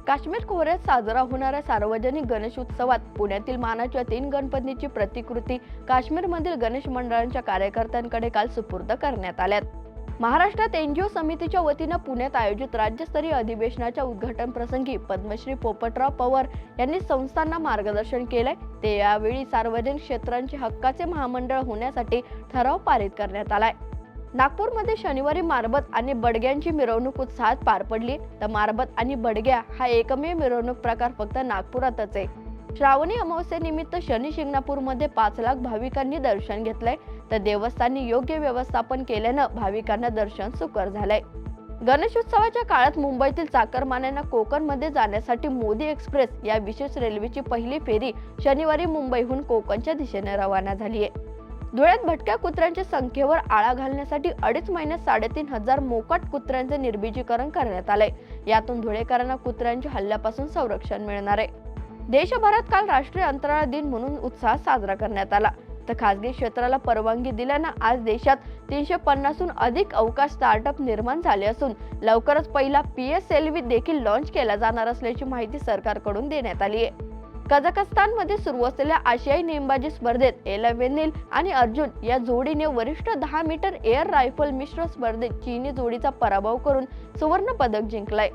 काश्मीर खोऱ्यात साजरा होणाऱ्या सार्वजनिक गणेश उत्सवात पुण्यातील मानाच्या 3 गणपतींची प्रतिकृती काश्मीरमधील गणेश मंडळांच्या कार्यकर्त्यांकडे काल सुपूर्द करण्यात आल्यात। महाराष्ट्रात एनजीओ समितीच्या वतीनं पुण्यात आयोजित राज्यस्तरीय अधिवेशनाच्या उद्घाटन प्रसंगी पद्मश्री पोपटराव पवार यांनी संस्थांना मार्गदर्शन केलंय। ते यावेळी सार्वजनिक क्षेत्रांचे हक्काचे महामंडळ होण्यासाठी ठराव पारित करण्यात आलाय। नागपूरमध्ये शनिवारी मारबत आणि बडग्यांची मिरवणूक उत्साहात पार पडली। तर मारबत आणि बडग्या हा एकमेव मिरवणूक प्रकार फक्त नागपुरातच आहे। श्रावणी अमावस्येनिमित्त शनी शिंगणापूरमध्ये 5 लाख भाविकांनी दर्शन घेतलंय। तर देवस्थानी योग्य व्यवस्थापन केल्यानं भाविकांना दर्शन सुकर झालंय। गणेशोत्सवाच्या काळात मुंबईतील चाकरमान्यांना कोकणमध्ये जाण्यासाठी मोदी एक्सप्रेस या विशेष रेल्वेची पहिली फेरी शनिवारी मुंबईहून कोकणच्या दिशेने रवाना झाली आहे। धुळ्यात भटक्या कुत्र्यांच्या संख्येवर आळा घालण्यासाठी 2.5 महिन्यात 3,500 मोकाट कुत्र्यांचे निर्बीजीकरण करण्यात आले। यातून धुळेकरांना कुत्र्यांच्या हल्ल्यापासून संरक्षण मिळणार आहे। देशभरात काल राष्ट्रीय अंतराळ दिन म्हणून उत्साहात साजरा करण्यात आला। तर खासगी क्षेत्राला परवानगी दिल्यानं आज देशात 350हून अधिक अवकाश स्टार्टअप निर्माण झाले असून लवकरच पहिला PSLV देखील लॉन्च केला जाणार असल्याची माहिती सरकारकडून देण्यात आली आहे। कझाकस्तानमध्ये सुरू असलेल्या आशियाई नेमबाजी स्पर्धेत एला वेनिल आणि अर्जुन या जोडीने वरिष्ठ 10 मीटर एअर रायफल मिश्र स्पर्धेत चीनी जोडीचा पराभव करून सुवर्ण पदक जिंकलाय।